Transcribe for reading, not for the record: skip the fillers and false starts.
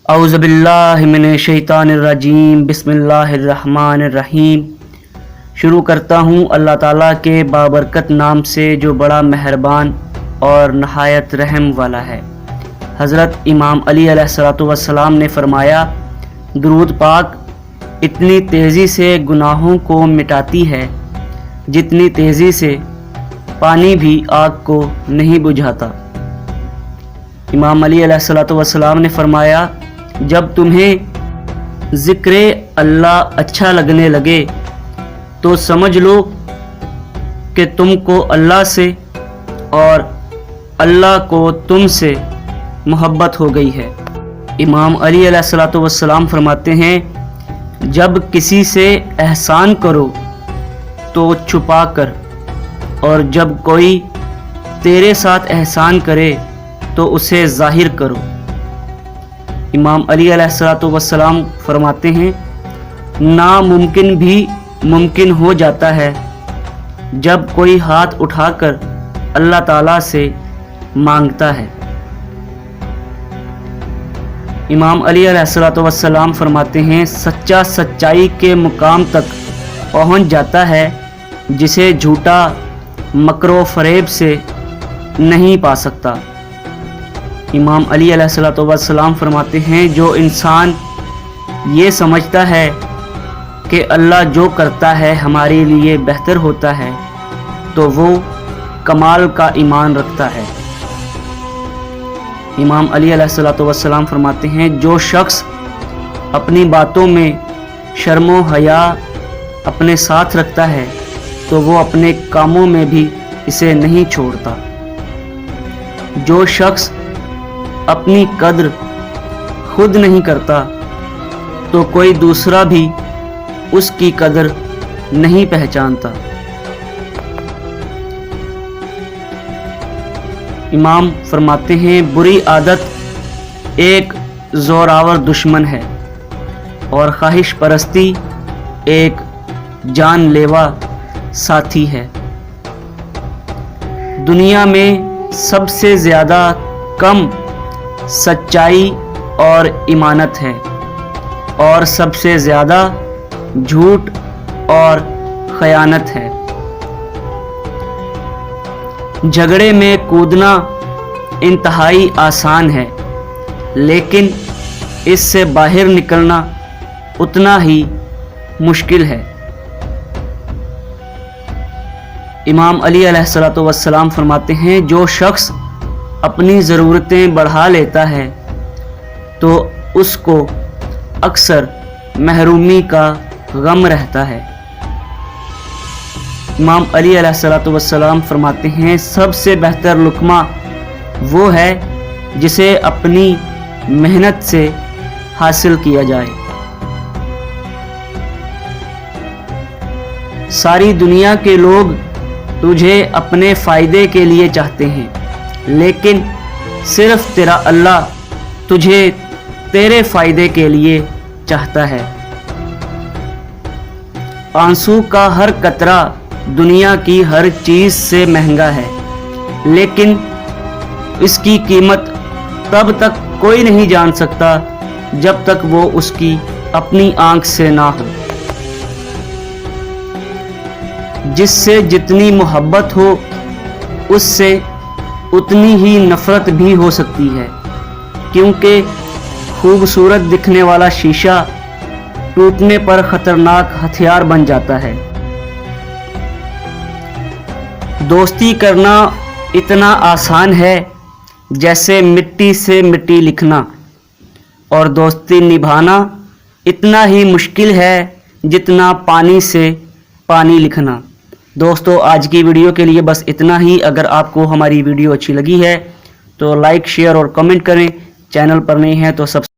اعوذ باللہ من الشیطان الرجیم، بسم اللہ الرحمن الرحیم۔ شروع کرتا ہوں اللہ تعالیٰ کے بابرکت نام سے جو بڑا مہربان اور نہایت رحم والا ہے۔ حضرت امام علی علیہ السلام نے فرمایا، درود پاک اتنی تیزی سے گناہوں کو مٹاتی ہے جتنی تیزی سے پانی بھی آگ کو نہیں بجھاتا۔ امام علی علیہ السلام نے فرمایا، جب تمہیں ذکر اللہ اچھا لگنے لگے تو سمجھ لو کہ تم کو اللہ سے اور اللہ کو تم سے محبت ہو گئی ہے۔ امام علی علیہ السلام فرماتے ہیں، جب کسی سے احسان کرو تو چھپا کر، اور جب کوئی تیرے ساتھ احسان کرے تو اسے ظاہر کرو۔ امام علی علیہ السلام فرماتے ہیں، ناممکن بھی ممکن ہو جاتا ہے جب کوئی ہاتھ اٹھا کر اللہ تعالیٰ سے مانگتا ہے۔ امام علی علیہ السلام فرماتے ہیں، سچا سچائی کے مقام تک پہنچ جاتا ہے جسے جھوٹا مکر و فریب سے نہیں پا سکتا۔ امام علی علیہ السلام فرماتے ہیں، جو انسان یہ سمجھتا ہے کہ اللہ جو کرتا ہے ہمارے لیے بہتر ہوتا ہے تو وہ کمال کا ایمان رکھتا ہے۔ امام علی علیہ السلام فرماتے ہیں، جو شخص اپنی باتوں میں شرم و حیا اپنے ساتھ رکھتا ہے تو وہ اپنے کاموں میں بھی اسے نہیں چھوڑتا۔ جو شخص اپنی قدر خود نہیں کرتا تو کوئی دوسرا بھی اس کی قدر نہیں پہچانتا۔ امام فرماتے ہیں، بری عادت ایک زوراور دشمن ہے اور خواہش پرستی ایک جان لیوا ساتھی ہے۔ دنیا میں سب سے زیادہ کم سچائی اور امانت ہے اور سب سے زیادہ جھوٹ اور خیانت ہے۔ جھگڑے میں کودنا انتہائی آسان ہے، لیکن اس سے باہر نکلنا اتنا ہی مشکل ہے۔ امام علی علیہ السلام فرماتے ہیں، جو شخص اپنی ضرورتیں بڑھا لیتا ہے تو اس کو اکثر محرومی کا غم رہتا ہے۔ امام علی علیہ السلام فرماتے ہیں، سب سے بہتر لقمہ وہ ہے جسے اپنی محنت سے حاصل کیا جائے۔ ساری دنیا کے لوگ تجھے اپنے فائدے کے لیے چاہتے ہیں، لیکن صرف تیرا اللہ تجھے تیرے فائدے کے لیے چاہتا ہے۔ آنسو کا ہر قطرہ دنیا کی ہر چیز سے مہنگا ہے، لیکن اس کی قیمت تب تک کوئی نہیں جان سکتا جب تک وہ اس کی اپنی آنکھ سے نہ ہو۔ جس سے جتنی محبت ہو اس سے اتنی ہی نفرت بھی ہو سکتی ہے، کیونکہ خوبصورت دکھنے والا شیشہ ٹوٹنے پر خطرناک ہتھیار بن جاتا ہے۔ دوستی کرنا اتنا آسان ہے جیسے مٹی سے مٹی لکھنا، اور دوستی نبھانا اتنا ہی مشکل ہے جتنا پانی سے پانی لکھنا۔ دوستو، آج کی ویڈیو کے لیے بس اتنا ہی۔ اگر آپ کو ہماری ویڈیو اچھی لگی ہے تو لائک، شیئر اور کمنٹ کریں۔ چینل پر نہیں ہیں تو سبسکرائب